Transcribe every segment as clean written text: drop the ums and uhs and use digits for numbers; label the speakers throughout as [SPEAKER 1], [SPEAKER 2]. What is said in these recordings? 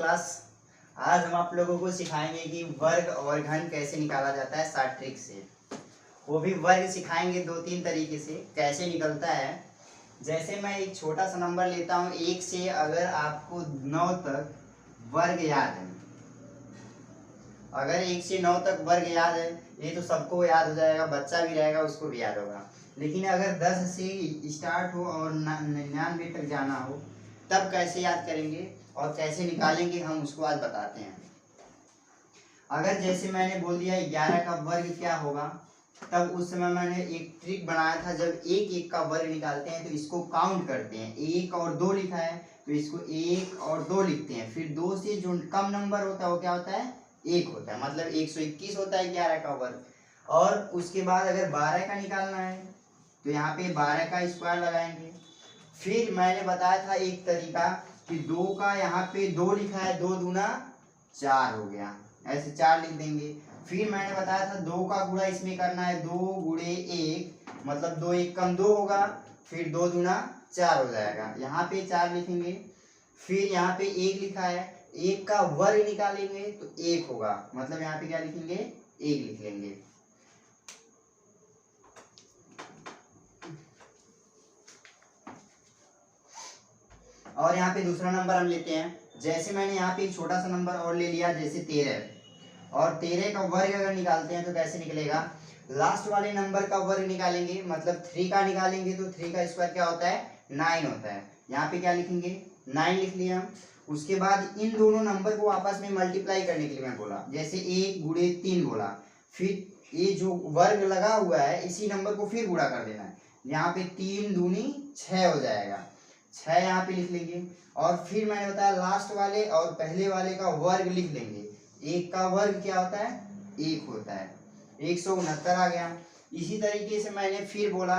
[SPEAKER 1] Class. आज हम आप लोगों को सिखाएंगे कि वर्ग और घन कैसे निकाला जाता है शॉर्ट ट्रिक से। वो भी वर्ग सिखाएंगे 2-3 तरीके से कैसे निकलता है। जैसे मैं एक छोटा सा नंबर लेता हूँ 1 से, अगर आपको 9 तक वर्ग याद है, अगर 1 से 9 तक वर्ग याद है, ये तो सबको याद हो जाएगा, बच्चा भी रहेगा उसको भी याद होगा। लेकिन अगर 10 से स्टार्ट हो और 99 तक जाना हो, तब कैसे याद करेंगे और कैसे निकालेंगे हम उसको आज बताते हैं। अगर जैसे मैंने बोल दिया 11 का वर्ग क्या होगा, तब उस समय मैंने एक ट्रिक बनाया था। जब 1 का वर्ग निकालते हैं तो इसको काउंट करते हैं। 1 और 2 लिखा है तो इसको 1 और 2 लिखते हैं। फिर 2 से जो कम नंबर होता है वो क्या होता है, 1 होता है, मतलब 121 होता है 11 का वर्ग। और उसके बाद अगर 12 का निकालना है तो यहाँ पे 12 का स्क्वायर लगाएंगे। फिर मैंने बताया था एक तरीका कि 2 का यहाँ पे 2 लिखा है, 2 दूना 4 हो गया, ऐसे 4 लिख देंगे। फिर मैंने बताया था 2 का गुणा इसमें करना है, 2 गुणे 1, मतलब 2 1 कम 2 होगा, फिर 2 दूना 4 हो जाएगा, यहाँ पे 4 लिखेंगे। फिर यहाँ पे 1 लिखा है, 1 का वर्ग निकालेंगे तो 1 होगा, मतलब यहाँ पे क्या लिखेंगे, 1 लिख लेंगे। और यहाँ पे दूसरा नंबर हम लेते हैं। जैसे मैंने यहाँ पे एक छोटा सा नंबर और ले लिया, जैसे 13, और 13 का वर्ग अगर निकालते हैं तो कैसे निकलेगा, लास्ट वाले नंबर का वर्ग निकालेंगे, मतलब 3 का निकालेंगे तो 3 का स्क्वायर क्या होता है, 9 होता है। यहाँ पे क्या लिखेंगे, 9 लिख लिया हम। उसके बाद इन दोनों नंबर को आपस में मल्टीप्लाई करने के लिए मैं बोला, जैसे 1 गुणे 3 बोला, फिर ये जो वर्ग लगा हुआ है इसी नंबर को फिर गुणा कर देना है। यहाँ पे 3 दूनी 6 हो जाएगा, 6 यहाँ पे लिख लेंगे। और फिर मैंने बताया लास्ट वाले और पहले वाले का वर्ग लिख लेंगे। 1 का वर्ग क्या होता है, 1 होता है, 169 आ गया। इसी तरीके से मैंने फिर बोला,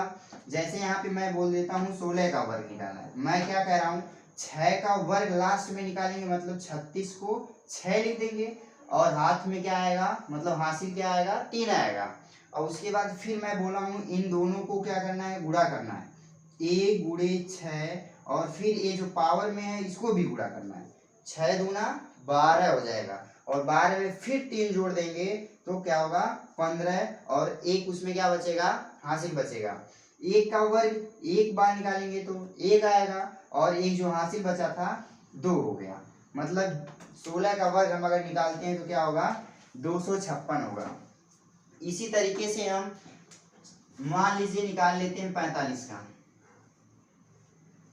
[SPEAKER 1] जैसे यहाँ पे मैं बोल देता हूँ 16 का वर्ग निकालना है। मैं क्या कह रहा हूँ, 6 का वर्ग लास्ट में निकालेंगे, मतलब 36 को 6 लिख देंगे, और हाथ में क्या आएगा, मतलब हासिल क्या आएगा, 3 आएगा। और उसके बाद फिर मैं बोला हूँ इन दोनों को क्या करना है, गुणा करना है, 1 गुणे 6, और फिर ये जो पावर में है इसको भी गुणा करना है, 6 दूना 12 हो जाएगा, और 12 में फिर 3 जोड़ देंगे तो क्या होगा, 15, और 1 उसमें क्या बचेगा, हासिल बचेगा। 1 का वर्ग एक बार निकालेंगे तो 1 आएगा, और एक जो हासिल बचा था 2 हो गया, मतलब 16 का वर्ग हम अगर निकालते हैं तो क्या होगा, 256 होगा। इसी तरीके से हम मान लीजिए निकाल लेते हैं 45 का।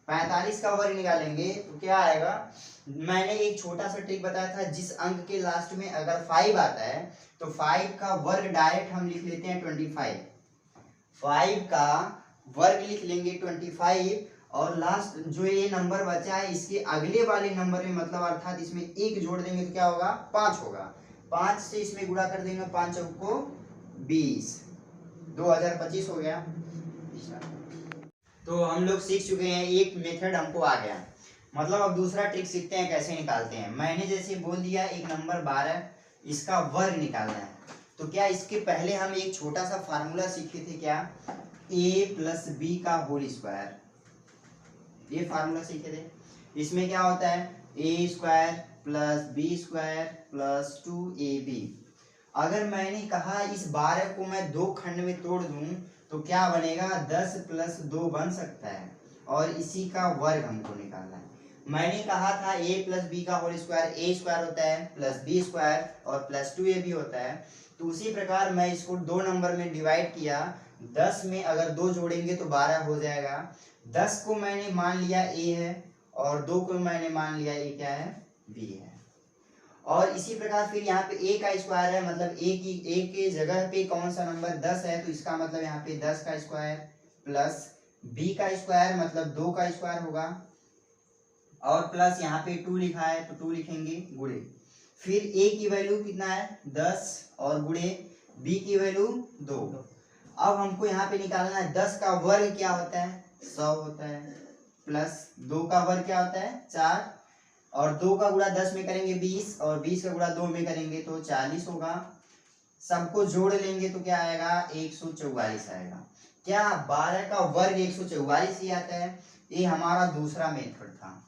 [SPEAKER 1] 45 का वर्ग निकालेंगे तो क्या आएगा, मैंने एक छोटा सा ट्रिक बताया था, जिस अंक के लास्ट में अगर 5 आता है तो 5 का वर्ग डायरेक्ट हम लिख लेते हैं 25। 5 का वर्ग लिख लेंगे 25, और लास्ट जो ये नंबर बचा है इसके अगले वाले नंबर में, मतलब अर्थात इसमें 1 जोड़ देंगे तो क्या होगा, 5 होगा। 5 से इसमें गुणा कर देंगे, 5 को 20, 2025 हो गया। तो हम लोग सीख चुके हैं, एक मेथड हमको आ गया, मतलब अब दूसरा ट्रिक सीखते हैं कैसे निकालते हैं। मैंने जैसे बोल दिया एक नंबर 12, इसका वर्ग निकालना है, तो क्या इसके पहले हम एक छोटा सा फार्मूला सीखे थे, क्या, a प्लस बी का होल स्क्वायर, ये फार्मूला सीखे थे। इसमें क्या होता है, a square plus B square plus 2ab। अगर मैंने कहा इस 12 को मैं 2 खंड में तोड़ दूं तो क्या बनेगा, 10 प्लस 2 बन सकता है, और इसी का वर्ग हमको निकालना है। मैंने कहा था a प्लस बी का होल स्क्वायर, a स्क्वायर होता है प्लस बी स्क्वायर और प्लस 2ab होता है। तो उसी प्रकार मैं इसको 2 नंबर में डिवाइड किया, 10 में अगर 2 जोड़ेंगे तो 12 हो जाएगा। 10 को मैंने मान लिया a है, और 2 को मैंने मान लिया a क्या है, b है। और इसी प्रकार फिर यहाँ पे a का स्क्वायर है, मतलब a के जगह पे कौन सा नंबर 10 है, तो इसका मतलब यहाँ पे 10 का स्क्वायर प्लस b का स्क्वायर, मतलब 2 का स्क्वायर होगा, और प्लस यहाँ पे 2 लिखा है तो 2 लिखेंगे, गुणे फिर a की वैल्यू कितना है, 10, और गुणे b की वैल्यू 2। अब हमको यहाँ पे निकालना है 10 का वर्ग क्या होता है, 100 होता है, प्लस 2 का वर्ग क्या होता है, 4, और 2 का गुणा 10 में करेंगे 20, और 20 का गुणा 2 में करेंगे तो 40 होगा। सबको जोड़ लेंगे तो क्या आएगा, 144 आएगा। क्या 12 का वर्ग 144 ही आता है, ये हमारा दूसरा मेथड था।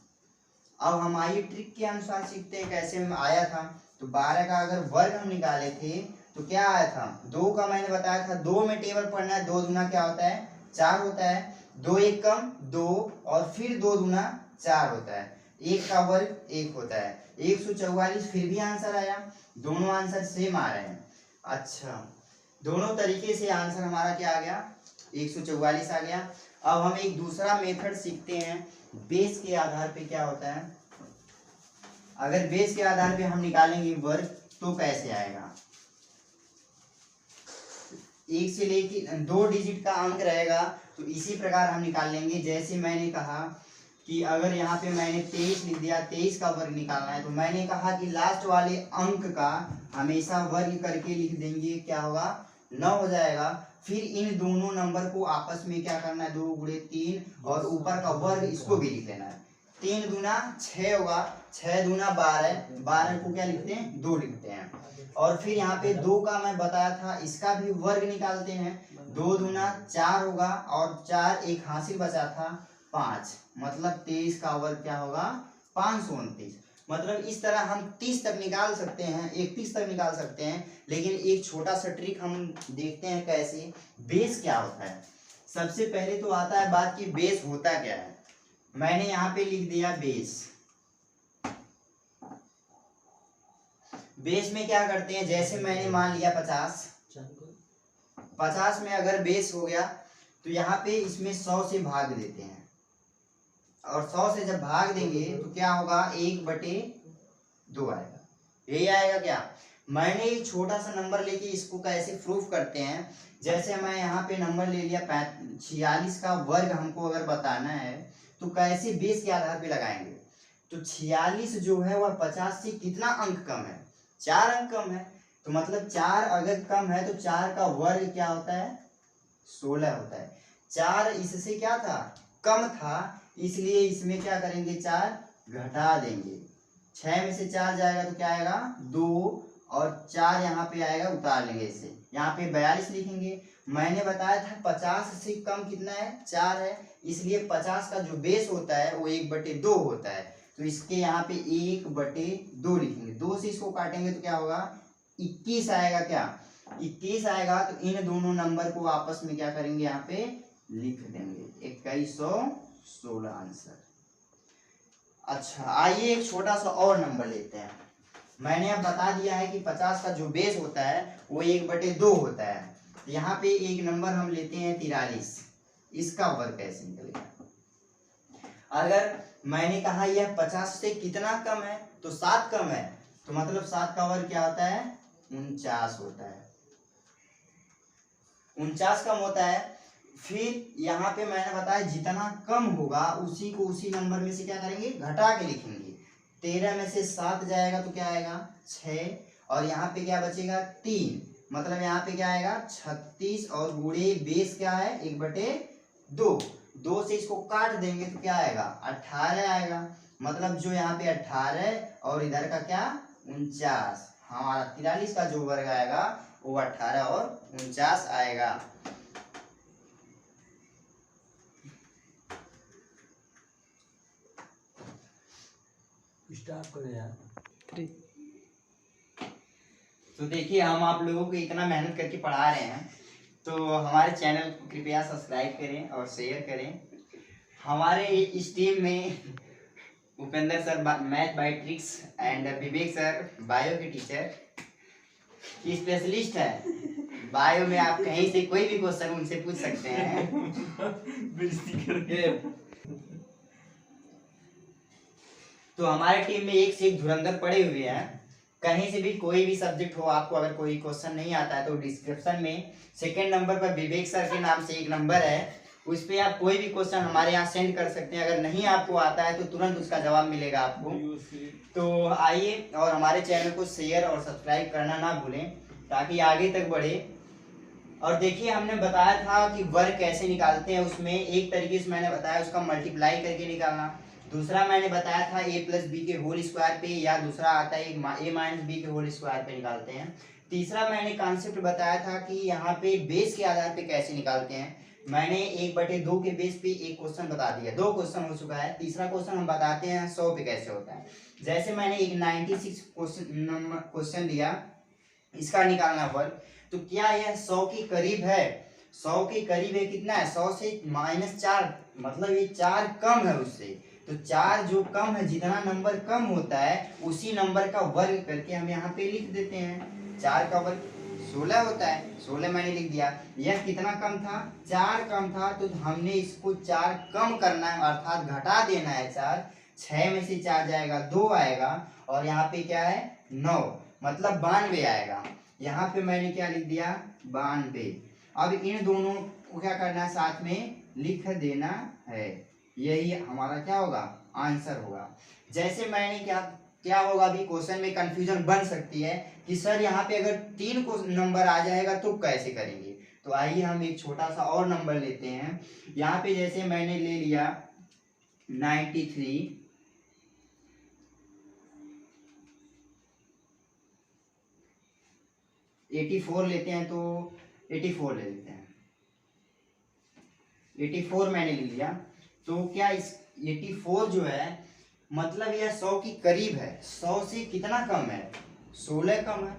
[SPEAKER 1] अब हम आइए ट्रिक के अनुसार सीखते हैं कैसे में आया था। तो 12 का अगर वर्ग हम निकाले थे तो क्या आया था, 2 का मैंने बताया था 2 में टेबल पढ़ना है, 2 दूना क्या होता है 4 होता है, 2 एक कम 2 और फिर 2 दूना 4 होता है, 1 का वर्ग 1 होता है, 144 फिर भी आंसर आया, दोनों आंसर सेम आ रहे हैं। अच्छा, दोनों तरीके से आंसर हमारा क्या आ गया 144 आ गया। अब हम एक दूसरा मेथड सीखते हैं, बेस के आधार पे क्या होता है, अगर बेस के आधार पे हम निकालेंगे वर्ग तो कैसे आएगा। 1 से लेके 2 डिजिट का अंक रहेगा तो इसी प्रकार हम निकाल लेंगे। जैसे मैंने कहा कि अगर यहाँ पे मैंने 23 लिख दिया, 23 का वर्ग निकालना है, तो मैंने कहा कि लास्ट वाले अंक का हमेशा वर्ग करके लिख देंगे, क्या होगा 9 हो जाएगा। फिर इन दोनों नंबर को आपस में क्या करना है 2 गुणे 3 और ऊपर का वर्ग इसको भी लिख लेना है। 3 दूना 6 होगा, 6 दूना 12, 12 को क्या लिखते हैं 2 लिखते हैं। और फिर यहाँ पे 2 का मैं बताया था इसका भी वर्ग निकालते हैं, 2 दूना 4 होगा और 4 एक हासिल बचा था 5, मतलब 23 का वर्ग क्या होगा 529। मतलब इस तरह हम 30 तक निकाल सकते हैं, 31 तक निकाल सकते हैं। लेकिन एक छोटा सा ट्रिक हम देखते हैं कैसे, बेस क्या होता है। सबसे पहले तो आता है बात कि बेस होता क्या है। मैंने यहाँ पे लिख दिया बेस, बेस में क्या करते हैं, जैसे मैंने मान लिया 50 में अगर बेस हो गया तो यहाँ पे इसमें 100 से भाग देते हैं, और 100 से जब भाग देंगे तो क्या होगा 1/2 आएगा, यही आएगा क्या। मैंने एक छोटा सा नंबर लेके इसको कैसे प्रूफ करते हैं, जैसे मैं यहाँ पे नंबर ले लिया 46 का वर्ग हमको अगर बताना है तो कैसे बेस के आधार पे लगाएंगे। तो 46 जो है वह 50 से कितना अंक कम है, 4 अंक कम है। तो मतलब 4 अगर कम है तो 4 का वर्ग क्या होता है 16 होता है। 4 इससे क्या था कम था, इसलिए इसमें क्या करेंगे 4 घटा देंगे, 6 में से 4 जाएगा तो क्या आएगा 2 और 4 यहाँ पे आएगा उतार लेंगे इसे, यहाँ पे 42 लिखेंगे। मैंने बताया था 50 से कम कितना है 4 है, इसलिए 50 का जो बेस होता है वो 1/2 होता है। तो इसके यहाँ पे 1/2 लिखेंगे, 2 से इसको काटेंगे तो क्या होगा 21 आएगा, क्या 21 आएगा। तो इन दोनों नंबर को आपस में क्या करेंगे यहाँ पे लिख देंगे, 2116 आंसर। अच्छा, आइए एक छोटा सा और नंबर लेते हैं। मैंने अब बता दिया है कि 50 का जो बेस होता है वो 1/2 होता है। यहाँ पे एक नंबर हम लेते हैं 43, इसका वर्ग कैसे निकलेगा। अगर मैंने कहा यह 50 से कितना कम है तो 7 कम है, तो मतलब 7 का वर्ग क्या होता है 49 होता है, 49 कम होता है। फिर यहाँ पे मैंने बताया जितना कम होगा उसी को उसी नंबर में से क्या करेंगे घटा के लिखेंगे। 13 में से 7 जाएगा तो क्या आएगा 6, और यहाँ पे क्या बचेगा 3, मतलब यहाँ पे क्या आएगा 36 और गुणे बेस क्या है 1/2, 2 से इसको काट देंगे तो क्या आएगा 18 आएगा। मतलब जो यहाँ पे 18 और इधर का क्या 49, हमारा 43 का जो वर्ग आएगा वो 18 और 49 आएगा।
[SPEAKER 2] स्टार्ट करें यार।
[SPEAKER 1] तो देखिए हम आप लोगों को इतना मेहनत करके पढ़ा रहे हैं, तो हमारे चैनल को कृपया सब्सक्राइब करें और शेयर करें। हमारे इस टीम में Upendra sir math bye tricks and Vivek sir bio के टीचर की स्पेशलिस्ट है। बायो में आप कहीं से कोई भी क्वेश्चन उनसे पूछ सकते हैं। तो हमारे टीम में एक से एक धुरंधर पड़े हुए हैं, कहीं से भी कोई भी सब्जेक्ट हो, आपको अगर कोई क्वेश्चन नहीं आता है तो डिस्क्रिप्शन में सेकंड नंबर पर विवेक सर के नाम से एक नंबर है, उस पर आप कोई भी क्वेश्चन हमारे यहाँ सेंड कर सकते हैं। अगर नहीं आपको आता है तो तुरंत उसका जवाब मिलेगा आपको। तो आइए और हमारे चैनल को शेयर और सब्सक्राइब करना ना भूलें ताकि आगे तक बढ़े। और देखिए हमने बताया था कि वर्ग कैसे निकालते हैं, उसमें एक तरीके से मैंने बताया उसका मल्टीप्लाई करके निकालना, दूसरा मैंने बताया था a + b के होल स्क्वायर पे, या दूसरा आता है a - b के होल स्क्वायर पे निकालते हैं। तीसरा मैंने कॉन्सेप्ट बताया था कि यहाँ पे बेस के आधार पे कैसे निकालते हैं। मैंने 1/2 के बेस पे एक क्वेश्चन बता दिया, 2 क्वेश्चन हो चुका है। तीसरा क्वेश्चन हम बताते हैं 100 पे कैसे होता है। जैसे मैंने एक 96 क्वेश्चन दिया, इसका निकालना वर्ग, तो क्या यह 100 के करीब है? 100 के करीब है, कितना है? 100 से -4, मतलब ये 4 कम है उससे। तो 4 जो कम है, जितना नंबर कम होता है उसी नंबर का वर्ग करके हम यहाँ पे लिख देते हैं। 4 का वर्ग 16 होता है, 16 मैंने लिख दिया। यह कितना कम था? 4 कम था, तो हमने इसको 4 कम करना है, अर्थात घटा देना है 4। 6 में से 4 जाएगा, 2 आएगा, और यहाँ पे क्या है? 9, मतलब 92 आएगा। यहाँ पे मैंने क्या लिख दिया? 92। अब इन दोनों को क्या करना है? साथ में लिख देना है। यही हमारा क्या होगा? आंसर होगा। जैसे मैंने क्या होगा, अभी क्वेश्चन में कंफ्यूजन बन सकती है कि सर यहाँ पे अगर 3 को नंबर आ जाएगा तो कैसे करेंगे। तो आइए हम एक छोटा सा और नंबर लेते हैं। यहाँ पे जैसे मैंने ले लिया 93, 84 लेते हैं, तो 84 ले लेते हैं। 84 मैंने ले लिया, तो क्या इस 84 जो है, मतलब यह 100 के करीब है। 100 से कितना कम है? 16 कम है।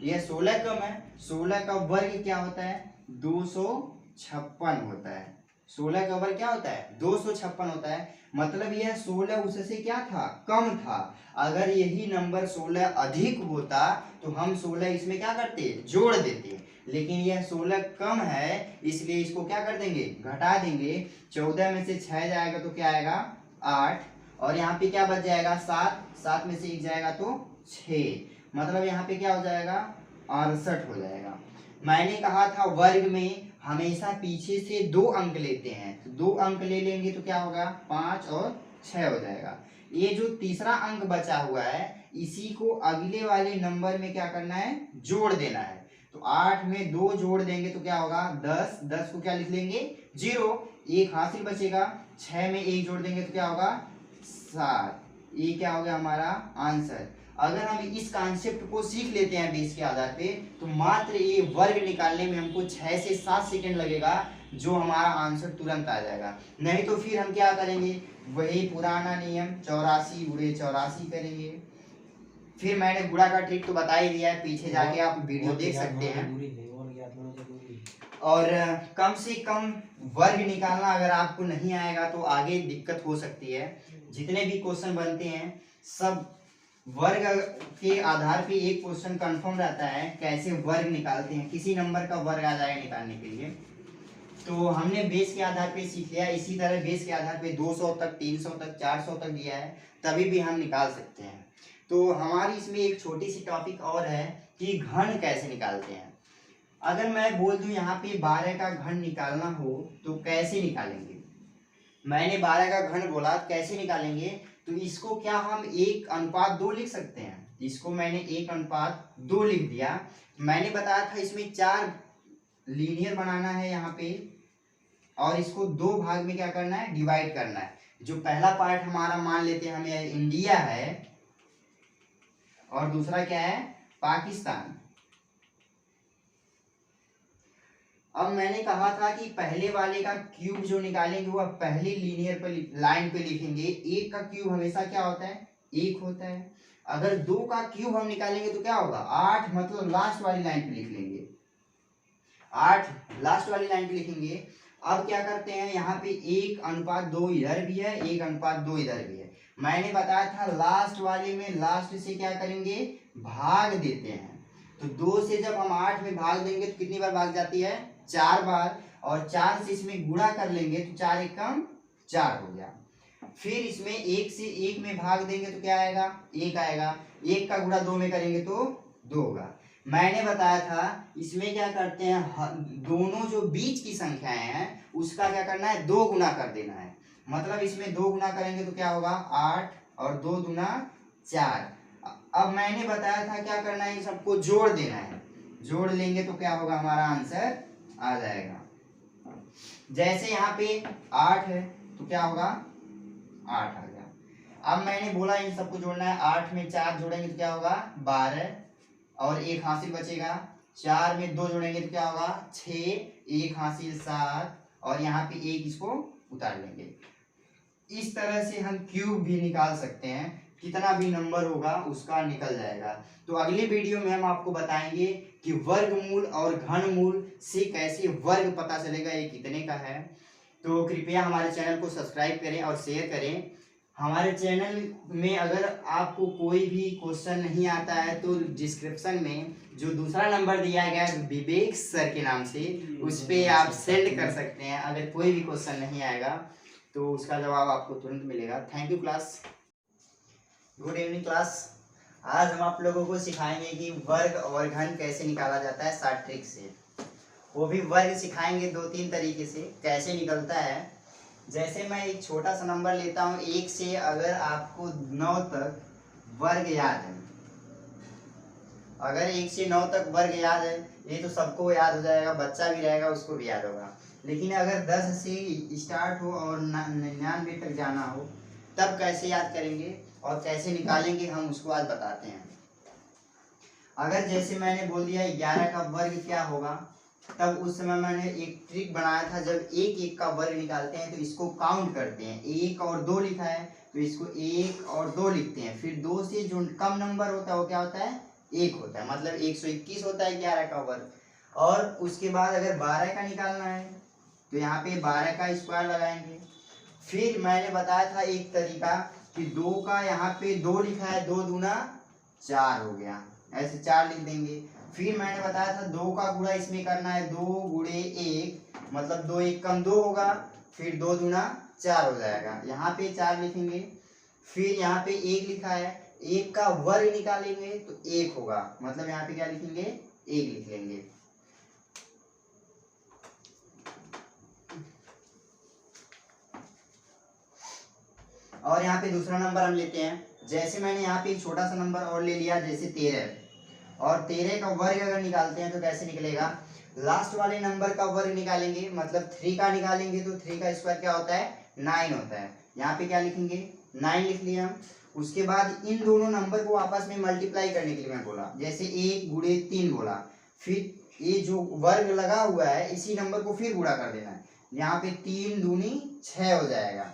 [SPEAKER 1] यह 16 कम है। 16 का वर्ग क्या होता है? 256 होता है। 16 का वर्ग क्या होता है? 256 होता है। मतलब यह 16 उससे क्या था? कम था। अगर यही नंबर 16 अधिक होता तो हम 16 इसमें क्या करते? जोड़ देते। लेकिन यह 16 कम है, इसलिए इसको क्या कर देंगे? घटा देंगे। 14 में से 6 जाएगा तो क्या आएगा? 8, और यहाँ पे क्या बच जाएगा? 7, 7 में से 1 जाएगा तो 6, मतलब यहाँ पे क्या हो जाएगा? 68 हो जाएगा। मैंने कहा था वर्ग में हमेशा पीछे से 2 अंक लेते हैं, तो 2 अंक ले लेंगे तो क्या होगा? 5 और 6 हो जाएगा। ये जो तीसरा अंक बचा हुआ है, इसी को अगले वाले नंबर में क्या करना है? जोड़ देना है। तो 8 में 2 जोड़ देंगे तो क्या होगा? 10, 10 को क्या लिख लेंगे? 0, 1 हासिल बचेगा। 6 में 1 जोड़ देंगे तो क्या होगा? 7। ये क्या हो गया हमारा आंसर। अगर हम इस कॉन्सेप्ट को सीख लेते हैं बेस के आधार पे, तो मात्र ये वर्ग निकालने में हमको 6 से 7 सेकंड लगेगा, जो हमारा आंसर तुरंत आ जाएगा। नहीं तो फिर हम क्या करेंगे? वही पुराना नियम 84 गुणे 84 करेंगे। फिर मैंने गुणा का ट्रिक तो बता ही दिया है, पीछे जाके आप वीडियो देख सकते हैं। और कम से कम वर्ग निकालना अगर आपको नहीं आएगा तो आगे दिक्कत हो सकती है। जितने भी क्वेश्चन बनते हैं सब वर्ग के आधार पे एक क्वेश्चन कंफर्म रहता है, कैसे वर्ग निकालते हैं, किसी नंबर का वर्ग आ जाएगा निकालने के लिए। तो हमने बेस के आधार पे सीख लिया। इसी तरह बेस के आधार पे 200 तक, 300 तक, 400 तक दिया है, तभी भी हम निकाल सकते हैं। तो हमारी इसमें एक छोटी सी टॉपिक और है कि घन कैसे निकालते हैं। अगर मैं बोल दूं यहाँ पे 12 का घन निकालना हो तो कैसे निकालेंगे? मैंने 12 का घन बोला, कैसे निकालेंगे? तो इसको क्या हम 1:2 लिख सकते हैं? इसको मैंने 1:2 लिख दिया। मैंने बताया था इसमें 4 लीनियर बनाना है यहाँ पे, और इसको 2 भाग में क्या करना है? डिवाइड करना है। जो पहला पार्ट हमारा मान लेते हैं हमें इंडिया है, और दूसरा क्या है? पाकिस्तान। अब मैंने कहा था कि पहले वाले का क्यूब जो निकालेंगे वह पहली लीनियर पे लाइन पे लिखेंगे। 1 का क्यूब हमेशा क्या होता है? 1 होता है। अगर 2 का क्यूब हम निकालेंगे तो क्या होगा? 8, मतलब लास्ट वाली लाइन पे लिख लेंगे। 8 लास्ट वाली लाइन पे लिखेंगे। अब क्या करते हैं, यहाँ पे 1:2 इधर भी है, 1:2 इधर भी है। मैंने बताया था लास्ट वाले में लास्ट से क्या करेंगे? भाग देते हैं। तो 2 से जब हम 8 में भाग देंगे तो कितनी बार भाग जाती है? 4 बार। और 4 से इसमें गुणा कर लेंगे तो 4 एकम 4 हो गया। फिर इसमें 1 से 1 में भाग देंगे तो क्या आएगा? 1 आएगा। 1 का गुणा 2 में करेंगे तो 2 होगा। मैंने बताया था इसमें क्या करते हैं, दोनों जो बीच की संख्याएं हैं उसका क्या करना है? 2 गुना कर देना है। मतलब इसमें 2 गुना करेंगे तो क्या होगा? 8, और 2 दूना 4। अब मैंने बताया था क्या करना है? इन सबको जोड़ देना है। जोड़ लेंगे तो क्या होगा? हमारा आंसर आ जाएगा। जैसे यहाँ पे 8 है तो क्या होगा? 8 आ गया। अब मैंने बोला इन सबको जोड़ना है। 8 में 4 जोड़ेंगे तो क्या होगा? 12, और 1 हासिल बचेगा। 4 में 2 जोड़ेंगे तो क्या होगा 6, 1 हासिल 7 और यहाँ पे 1 इसको उतार लेंगे। इस तरह से हम क्यूब भी निकाल सकते हैं, कितना भी नंबर होगा उसका निकल जाएगा। तो अगली वीडियो में हम आपको बताएंगे कि वर्गमूल और घनमूल से कैसे वर्ग पता चलेगा ये कितने का है। तो कृपया हमारे चैनल को सब्सक्राइब करें और शेयर करें। हमारे चैनल में अगर आपको कोई भी क्वेश्चन नहीं आता है तो डिस्क्रिप्शन में जो दूसरा नंबर दिया गया है विवेक सर के नाम से, उस पर आप सेंड कर सकते हैं। अगर कोई भी क्वेश्चन नहीं आएगा तो उसका जवाब आपको तुरंत मिलेगा। Thank you class. Good evening class. आज हम आप लोगों को सिखाएंगे कि वर्ग और घन कैसे निकाला जाता है शॉर्ट ट्रिक से। वो भी वर्ग सिखाएंगे 2-3 तरीके से कैसे निकलता है। जैसे मैं एक छोटा सा नंबर लेता हूँ 1 से, अगर आपको 9 तक वर्ग याद है, अगर 1 से 9 तक वर्ग याद है, ये तो सबको याद हो जाएगा, बच्चा भी रहेगा उसको भी याद होगा। लेकिन अगर 10 से स्टार्ट हो और 99 तक जाना हो तब कैसे याद करेंगे और कैसे निकालेंगे हम उसको आज बताते हैं। अगर जैसे मैंने बोल दिया 11 का वर्ग क्या होगा, तब उस समय मैंने एक ट्रिक बनाया था। जब 1 का वर्ग निकालते हैं तो इसको काउंट करते हैं। 1 और 2 लिखा है तो इसको 1 और 2 लिखते हैं। फिर 2 से जो कम नंबर होता है वो क्या होता है 1 होता है, मतलब 121 होता है 11 का वर्ग। और उसके बाद अगर 12 का निकालना है तो यहाँ पे 12 का स्क्वायर लगाएंगे। फिर मैंने बताया था एक तरीका कि 2 का यहाँ पे 2 लिखा है, 2 दूना 4 हो गया, ऐसे 4 लिख देंगे। फिर मैंने बताया था 2 का गुणा इसमें करना है, 2 गुणे 1 मतलब 2 1 कम 2 होगा, फिर 2 दूना 4 हो जाएगा, यहाँ पे 4 लिखेंगे। फिर यहाँ पे 1 लिखा है, 1 का वर्ग निकालेंगे तो 1 होगा, मतलब यहाँ पे क्या लिखेंगे 1 लिख लेंगे। और यहाँ पे दूसरा नंबर हम लेते हैं। जैसे मैंने यहाँ पे एक छोटा सा नंबर और ले लिया, जैसे 13, और 13 का वर्ग अगर निकालते हैं तो कैसे निकलेगा, लास्ट वाले नंबर का वर्ग निकालेंगे, मतलब 3 का निकालेंगे तो 3 का स्क्वायर क्या होता है 9 होता है। यहाँ पे क्या लिखेंगे 9 लिख लिया हम। उसके बाद इन दोनों नंबर को आपस में मल्टीप्लाई करने के लिए मैं बोला, जैसे 1 गुणे 3 बोला, फिर ये जो वर्ग लगा हुआ है इसी नंबर को फिर गुणा कर देना है। यहाँ पे 3 दूनी 6 हो जाएगा,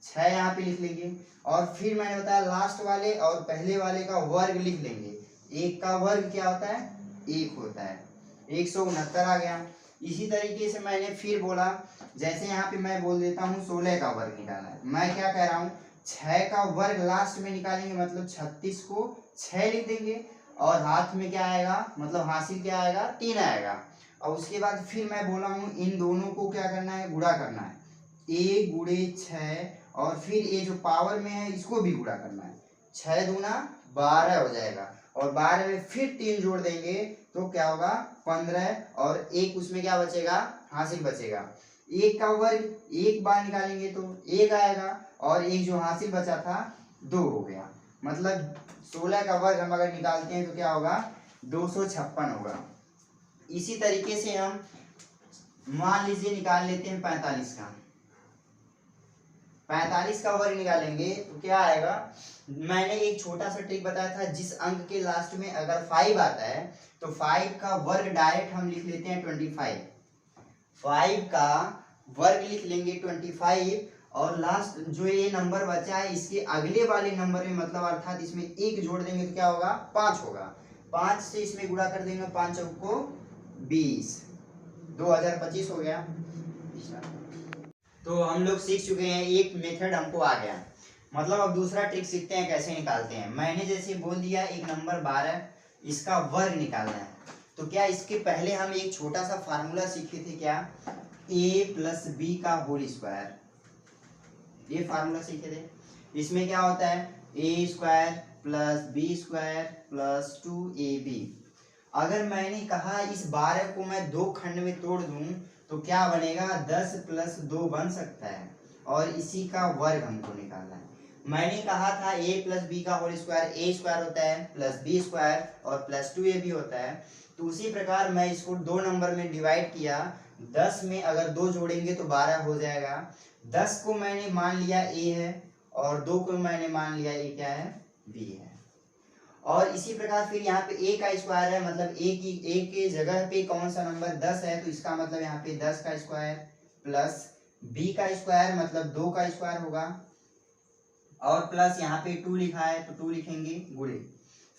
[SPEAKER 1] 6 यहाँ पे लिख लेंगे। और फिर मैंने बताया लास्ट वाले और पहले वाले का वर्ग लिख लेंगे। 1 का वर्ग क्या होता है 1 होता है, 169 आ गया। इसी तरीके से मैंने फिर बोला, जैसे यहाँ पे मैं बोल देता हूँ 16 का वर्ग निकालना है। मैं क्या कह रहा हूँ 6 का वर्ग लास्ट में निकालेंगे, मतलब 36 को 6 लिख देंगे और हाथ में क्या आएगा, मतलब हासिल क्या आएगा 3 आएगा। और उसके बाद फिर मैं बोला हूँ इन दोनों को क्या करना है गुणा करना है, 1 गुणे 6 और फिर ये जो पावर में है इसको भी गुणा करना है, 6 दूना 12 हो जाएगा। और 12 में फिर 3 जोड़ देंगे तो क्या होगा 15 और 1 उसमें क्या बचेगा हासिल बचेगा। 1 का वर्ग एक बार निकालेंगे तो 1 आएगा और एक जो हासिल बचा था 2 हो गया, मतलब 16 का वर्ग हम अगर निकालते हैं तो क्या होगा 256 होगा। इसी तरीके से हम मान लीजिए निकाल लेते हैं 45 का। 45 का वर्ग निकालेंगे तो क्या आएगा, मैंने एक छोटा सा ट्रिक बताया था, जिस अंक के लास्ट में अगर 5 आता है तो 5 का वर्ग डायरेक्ट हम लिख लेते हैं 25। 5 का वर्ग लिख लेंगे 25 और लास्ट जो ये नंबर बचा है इसके अगले वाले नंबर में, मतलब अर्थात इसमें 1 जोड़ देंगे तो क्या होगा 5 होगा। 5 से इसमें गुणा कर देंगे, 5 चौक को 20, 2025 हो गया। तो हम लोग सीख चुके हैं, एक मेथड हमको आ गया, मतलब अब दूसरा ट्रिक सीखते हैं कैसे निकालते हैं। मैंने जैसे बोल दिया एक नंबर 12, इसका वर्ग निकालना है। तो क्या इसके पहले हम एक छोटा सा फार्मूला सीखे थे, क्या a प्लस बी का होल स्क्वायर, ये फार्मूला सीखे थे। इसमें क्या होता है a square plus B square plus 2ab। अगर मैंने कहा इस 12 को मैं 2 खंड में तोड़ दूं तो क्या बनेगा 10 प्लस 2 बन सकता है, और इसी का वर्ग हमको निकालना है। मैंने कहा था a प्लस बी का होल स्क्वायर a स्क्वायर होता है प्लस बी स्क्वायर और प्लस 2ab होता है। तो उसी प्रकार मैं इसको 2 नंबर में डिवाइड किया, 10 में अगर 2 जोड़ेंगे तो 12 हो जाएगा। 10 को मैंने मान लिया a है और 2 को मैंने मान लिया a क्या है b है। और इसी प्रकार फिर यहाँ पे a का स्क्वायर है, मतलब a की जगह पे कौन सा नंबर 10 है, तो इसका मतलब यहाँ पे 10 का स्क्वायर प्लस b का स्क्वायर मतलब 2 का स्क्वायर होगा, और प्लस यहाँ पे 2 लिखा है तो 2 लिखेंगे गुणे,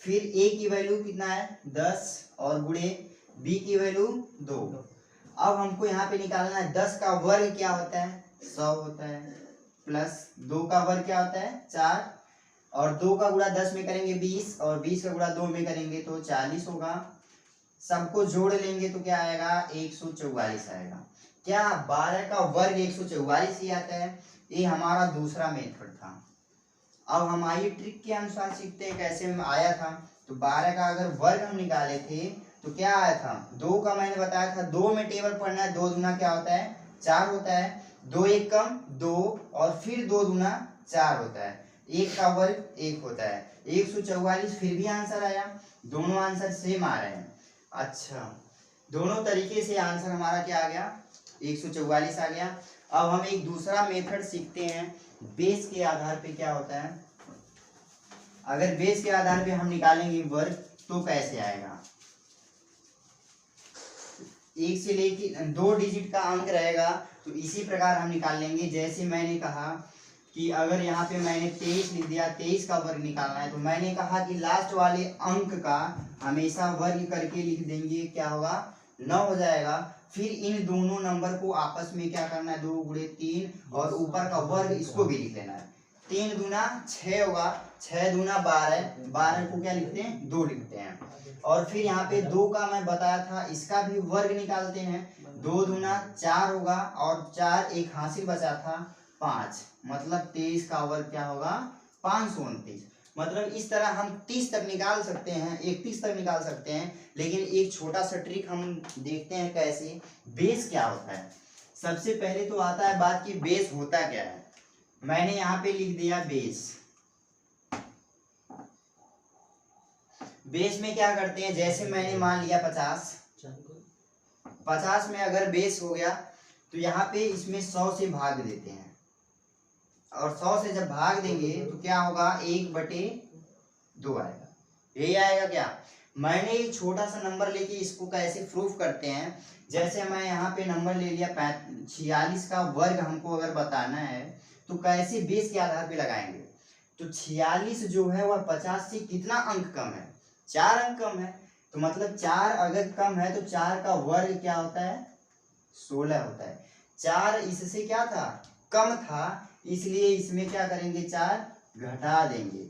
[SPEAKER 1] फिर a की वैल्यू कितना है 10 और गुणे b की वैल्यू 2। अब हमको यहाँ पे निकालना है 10 का वर्ग क्या होता है 100 होता है, प्लस 2 का वर्ग क्या होता है 4, और 2 का गुणा 10 में करेंगे 20, और 20 का गुणा 2 में करेंगे तो 40 होगा। सबको जोड़ लेंगे तो क्या आएगा 144 आएगा। क्या 12 का वर्ग 144 ही आता है। ये हमारा दूसरा मेथड था। अब हम आइए ट्रिक के अनुसार सीखते हैं कैसे में आया था। तो 12 का अगर वर्ग हम निकाले थे तो क्या आया था 2 का, मैंने बताया था 2 में टेबल पढ़ना है, 2 दूना क्या होता है 4 होता है, 2 एक कम 2 और फिर 2 दूना 4 होता है, 1 का वर्ग 1 होता है, 144 फिर भी आंसर आया। दोनों आंसर सेम आ रहे हैं। अच्छा, दोनों तरीके से आंसर हमारा क्या आ गया 144 आ गया। अब हम एक दूसरा मेथड सीखते हैं, बेस के आधार पे क्या होता है। अगर बेस के आधार पे हम निकालेंगे वर्ग तो कैसे आएगा। 1 से लेके 2 डिजिट का अंक रहेगा तो इसी प्रकार हम निकाल लेंगे। जैसे मैंने कहा कि अगर यहाँ पे मैंने 23 लिख दिया, 23 का वर्ग निकालना है तो मैंने कहा कि लास्ट वाले अंक का हमेशा वर्ग करके लिख देंगे, क्या होगा 9 हो जाएगा। फिर इन दोनों नंबर को आपस में क्या करना है 2 गुणे 3 और ऊपर का वर्ग इसको भी लिख लेना है। 3 दूना 6 होगा, 6 दूना 12, 12 को क्या लिखते हैं 2 लिखते हैं। और फिर यहाँ पे 2 का मैं बताया था इसका भी वर्ग निकालते हैं, 2 दूना 4 होगा और 4 एक हासिल बचा था 5, मतलब 23 का वर्ग क्या होगा 529। मतलब इस तरह हम 30 तक निकाल सकते हैं, 31 तक निकाल सकते हैं। लेकिन एक छोटा सा ट्रिक हम देखते हैं कैसे बेस क्या होता है। सबसे पहले तो आता है बात कि बेस होता क्या है। मैंने यहाँ पे लिख दिया बेस। बेस में क्या करते हैं, जैसे मैंने मान लिया 50 में अगर बेस हो गया तो यहाँ पे इसमें 100 से भाग देते हैं, और 100 से जब भाग देंगे तो क्या होगा 1/2 आएगा। यही आएगा क्या। मैंने एक छोटा सा नंबर लेके इसको कैसे प्रूफ करते हैं। जैसे मैं यहाँ पे नंबर ले लिया 46 का वर्ग हमको अगर बताना है तो कैसे बेस के आधार पे लगाएंगे। तो 46 जो है वह 50 से कितना अंक कम है 4 अंक कम है। तो मतलब 4 अगर कम है तो 4 का वर्ग क्या होता है 16 होता है। 4 इससे क्या था कम था, इसलिए इसमें क्या करेंगे 4 घटा देंगे।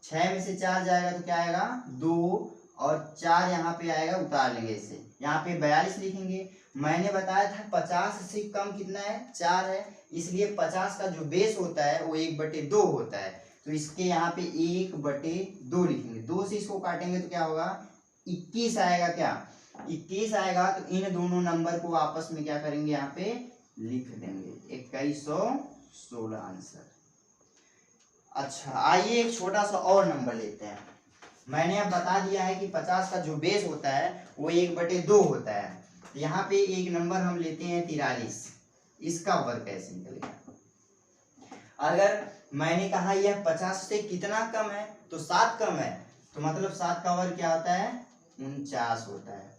[SPEAKER 1] 6 में से 4 जाएगा तो क्या आएगा 2 और 4 यहाँ पे आएगा उतार लेंगे इसे, यहाँ पे 42 लिखेंगे। मैंने बताया था 50 से कम कितना है 4 है, इसलिए 50 का जो बेस होता है वो 1/2 होता है। तो इसके यहाँ पे 1/2 लिखेंगे, 2 से इसको काटेंगे तो क्या होगा 21 आएगा। क्या 21 आएगा। तो इन दोनों नंबर को आपस में क्या करेंगे यहाँ पे लिख देंगे 2116 आंसर। अच्छा, आइए एक छोटा सा और नंबर लेते हैं। मैंने अब बता दिया है कि 50 का जो बेस होता है वो 1/2 होता है। यहाँ पे एक नंबर हम लेते हैं 43, इसका वर्ग कैसे निकलेगा। अगर मैंने कहा यह 50 से कितना कम है तो 7 कम है, तो मतलब 7 का वर्ग क्या होता है 49 होता है।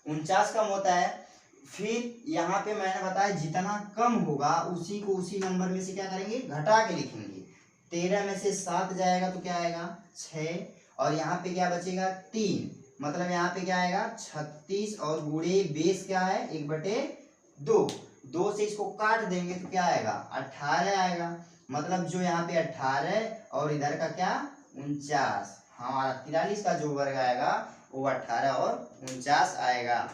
[SPEAKER 1] 49 कम होता है। फिर यहाँ पे मैंने बताया जितना कम होगा उसी को उसी नंबर में से क्या करेंगे घटा के लिखेंगे। 13 में से 7 जाएगा तो क्या आएगा 6, और यहाँ पे क्या बचेगा 3, मतलब यहाँ पे क्या आएगा 36 और गुणे बेस क्या है 1/2, 2 से इसको काट देंगे तो क्या आएगा 18 आएगा। मतलब जो यहाँ पे 18 और इधर का क्या 49, हमारा 43 का जो वर्ग आएगा वो 18 और 49 आएगा।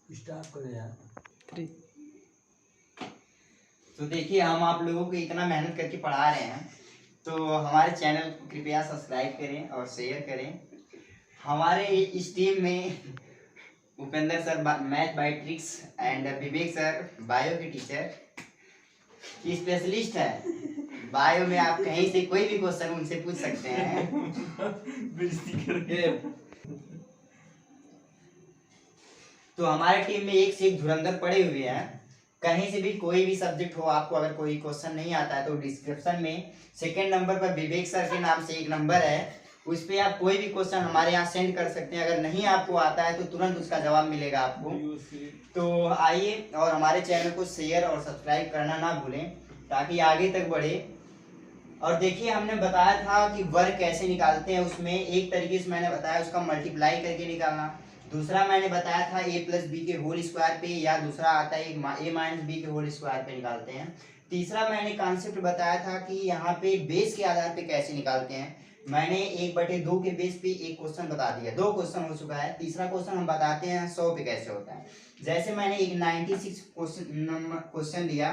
[SPEAKER 2] स्टार्ट करें यार।
[SPEAKER 1] तो देखिए हम आप लोगों को इतना मेहनत करके पढ़ा रहे हैं तो हमारे चैनल को कृपया सब्सक्राइब करें और शेयर करें। हमारे इस टीम में Upendra sir math bye tricks and Vivek sir bio के टीचर की स्पेशलिस्ट है। बायो में आप कहीं से कोई भी क्वेश्चन उनसे पूछ सकते हैं। तो हमारे टीम में एक से एक धुरंधर पड़े हुए हैं। कहीं से भी कोई भी सब्जेक्ट हो, आपको अगर कोई क्वेश्चन नहीं आता है तो डिस्क्रिप्शन में सेकंड नंबर पर विवेक सर के नाम से एक नंबर है, उस पर आप कोई भी क्वेश्चन हमारे यहाँ सेंड कर सकते हैं। अगर नहीं आपको आता है तो तुरंत उसका जवाब मिलेगा आपको। तो आइए और हमारे चैनल को शेयर और सब्सक्राइब करना ना भूलें ताकि आगे तक बढ़े। और देखिए हमने बताया था कि वर्ग कैसे निकालते हैं, उसमें एक तरीके से मैंने बताया उसका मल्टीप्लाई करके निकालना, दूसरा मैंने बताया था a प्लस बी के होल स्क्वायर पे, या दूसरा आता है a माइनस बी के होल स्क्वायर पे निकालते हैं। तीसरा मैंने कॉन्सेप्ट बताया था कि यहाँ पे बेस के आधार पे कैसे निकालते हैं। मैंने 1/2 के बेस पे एक क्वेश्चन बता दिया, 2 क्वेश्चन हो चुका है, तीसरा क्वेश्चन हम बताते हैं 100 पे कैसे होता है। जैसे मैंने एक 96 क्वेश्चन दिया,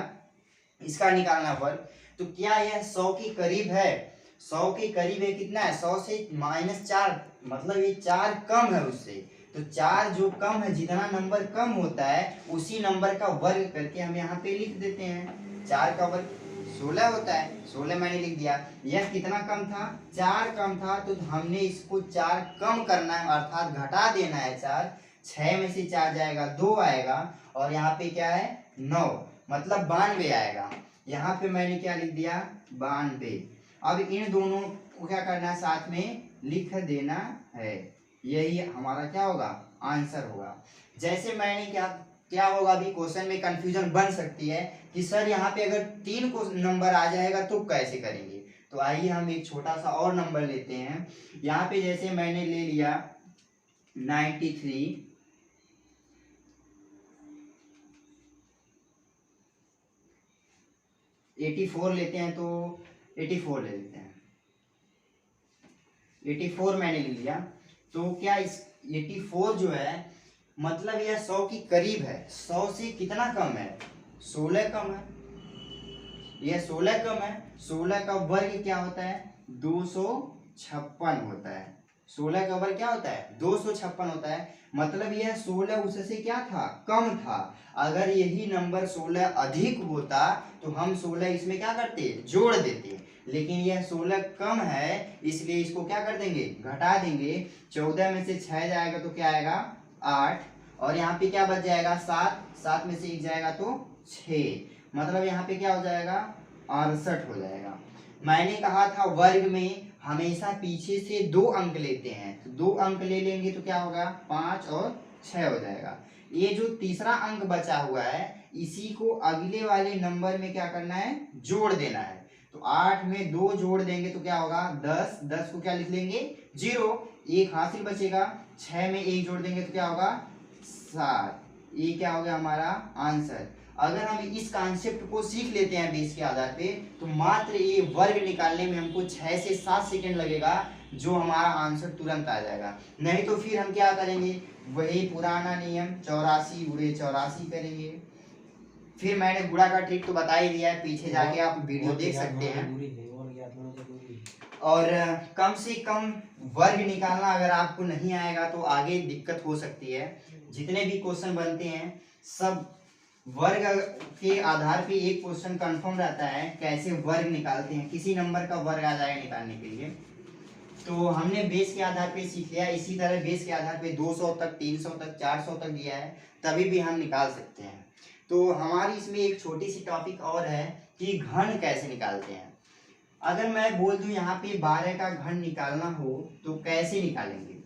[SPEAKER 1] इसका निकालना वर्ग, तो क्या यह 100 के करीब है? 100 के करीब है, कितना है? 100 से -4, मतलब ये 4 कम है उससे। तो 4 जो कम है, जितना नंबर कम होता है उसी नंबर का वर्ग करके हम यहाँ पे लिख देते हैं। 4 का वर्ग 16 होता है, 16 मैंने लिख दिया। यह कितना कम था? 4 कम था, तो हमने इसको 4 कम करना है, अर्थात घटा देना है 4। 6 में से 4 जाएगा, 2 आएगा, और यहाँ पे क्या है? 9, मतलब 92 आएगा। यहाँ पे मैंने क्या लिख दिया? 92। अब इन दोनों को क्या करना है? साथ में लिख देना है। यही हमारा क्या होगा? आंसर होगा। जैसे मैंने क्या होगा, अभी क्वेश्चन में कंफ्यूजन बन सकती है कि सर यहाँ पे अगर 3 को नंबर आ जाएगा तो कैसे करेंगे। तो आइए हम एक छोटा सा और नंबर लेते हैं। यहाँ पे जैसे मैंने ले लिया 93, 84 लेते हैं, तो 84 ले लेते हैं। 84 मैंने ले लिया, तो क्या इस 84 जो है, मतलब यह 100 के करीब है। 100 से कितना कम है? 16 कम है। यह 16 कम है। 16 का वर्ग क्या होता है? 256 होता है। 16 का वर्ग क्या होता है? 256 होता है। मतलब यह 16 उससे क्या था? कम था। अगर यही नंबर 16 अधिक होता तो हम 16 इसमें क्या करते? जोड़ देते। लेकिन यह 16 कम है, इसलिए इसको क्या कर देंगे? घटा देंगे। 14 में से 6 जाएगा तो क्या आएगा? 8, और यहाँ पे क्या बच जाएगा? 7, 7 में से 1 जाएगा तो 6, मतलब यहाँ पे क्या हो जाएगा? 68 हो जाएगा। मैंने कहा था वर्ग में हमेशा पीछे से 2 अंक लेते हैं, तो 2 अंक ले लेंगे तो क्या होगा? 5 और 6 हो जाएगा। ये जो तीसरा अंक बचा हुआ है, इसी को अगले वाले नंबर में क्या करना है? जोड़ देना है। तो 8 में 2 जोड़ देंगे तो क्या होगा? 10, 10 को क्या लिख लेंगे? 0, 1 हासिल बचेगा। 6 में 1 जोड़ देंगे तो क्या होगा? 7। ये क्या हो गया हमारा आंसर। अगर हम इस कॉन्सेप्ट को सीख लेते हैं बेस के आधार पे, तो मात्र ये वर्ग निकालने में हमको 6 से 7 सेकंड लगेगा, जो हमारा आंसर तुरंत आ जाएगा। नहीं तो फिर हम क्या करेंगे? वही पुराना नियम 84 गुणे 84 करेंगे। फिर मैंने गुणा का ट्रिक तो बता ही दिया है, पीछे जाके आप वीडियो देख सकते हैं। और कम से कम वर्ग निकालना अगर आपको नहीं आएगा तो आगे दिक्कत हो सकती है। जितने भी क्वेश्चन बनते हैं सब वर्ग के आधार पे एक क्वेश्चन कंफर्म रहता है, कैसे वर्ग निकालते हैं, किसी नंबर का वर्ग आ जाएगा निकालने के लिए। तो हमने बेस के आधार पे सीख लिया। इसी तरह बेस के आधार पे 200 तक, 300 तक, 400 तक दिया है, तभी भी हम निकाल सकते हैं। तो हमारी इसमें एक छोटी सी टॉपिक और है कि घन कैसे निकालते हैं। अगर मैं बोल दूं यहाँ पे 12 का घन निकालना हो तो कैसे निकालेंगे?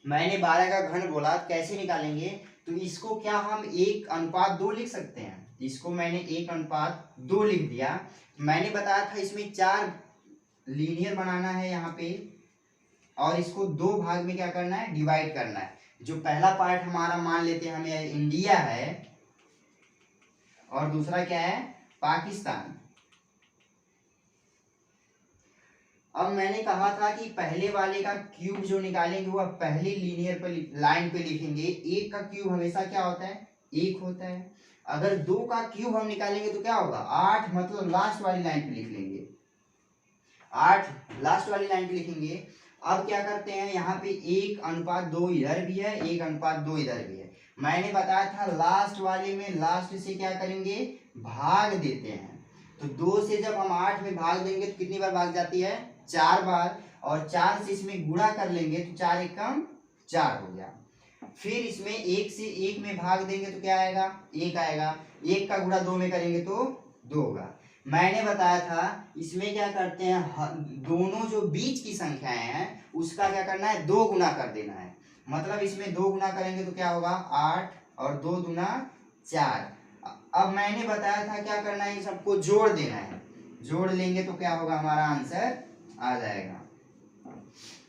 [SPEAKER 1] मैंने 12 का घन बोला, कैसे निकालेंगे? तो इसको क्या हम 1:2 लिख सकते हैं? इसको मैंने 1:2 लिख दिया। मैंने बताया था इसमें 4 लीनियर बनाना है यहाँ पे, और इसको 2 भाग में क्या करना है? डिवाइड करना है। जो पहला पार्ट हमारा मान लेते हैं हमें इंडिया है, और दूसरा क्या है? पाकिस्तान। अब मैंने कहा था कि पहले वाले का क्यूब जो निकालेंगे वो पहली लीनियर पर लाइन पे लिखेंगे। 1 का क्यूब हमेशा क्या होता है? 1 होता है। अगर 2 का क्यूब हम निकालेंगे तो क्या होगा? 8, मतलब लास्ट वाली लाइन पे लिख लेंगे। 8 लास्ट वाली लाइन पे लिखेंगे। अब क्या करते हैं, यहाँ पे 1:2 इधर भी है, 1:2 इधर भी है। मैंने बताया था लास्ट वाले में लास्ट से क्या करेंगे? भाग देते हैं। तो 2 से जब हम 8 में भाग देंगे तो कितनी बार भाग जाती है? 4 बार। और 4 से इसमें गुणा कर लेंगे तो 4 एकम 4 हो गया। फिर इसमें एक से एक में भाग देंगे तो क्या आएगा, एक आएगा। एक का गुणा 2 में करेंगे तो 2 होगा। मैंने बताया था इसमें क्या करते हैं, दोनों जो बीच की संख्याएं हैं उसका क्या करना है, 2 गुना कर देना है। मतलब इसमें 2 गुना करेंगे तो क्या होगा, 8 और 2 दूना 4। अब मैंने बताया था क्या करना है, इन सबको जोड़ देना है। जोड़ लेंगे तो क्या होगा, हमारा आंसर आ जाएगा।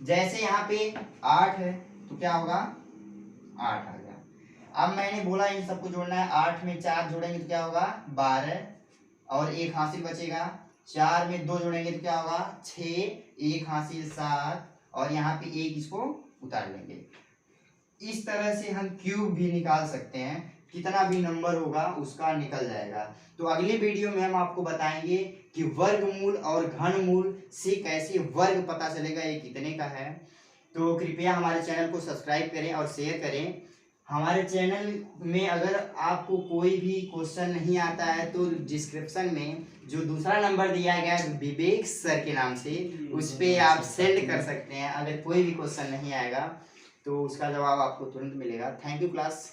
[SPEAKER 1] जैसे यहाँ पे 8 है तो क्या होगा, 8 आ गया। अब मैंने बोला इन सबको जोड़ना है, 8 में 4 जोड़ेंगे तो क्या होगा, 12 और 1 हासिल बचेगा। 4 में 2 जोड़ेंगे तो क्या होगा, 6, 1 हासिल 7 और यहाँ पे 1 इसको उतार लेंगे। इस तरह से हम क्यूब भी निकाल सकते हैं, कितना भी नंबर होगा उसका निकल जाएगा। तो अगले वीडियो में हम आपको बताएंगे कि वर्गमूल और घनमूल से कैसे वर्ग पता चलेगा ये कितने का है। तो कृपया हमारे चैनल को सब्सक्राइब करें और शेयर करें। हमारे चैनल में अगर आपको कोई भी क्वेश्चन नहीं आता है तो डिस्क्रिप्शन में जो दूसरा नंबर दिया गया है विवेक सर के नाम से, उस पर आप सेंड कर सकते हैं। अगर कोई भी क्वेश्चन नहीं आएगा तो उसका जवाब आपको तुरंत मिलेगा। Thank you class.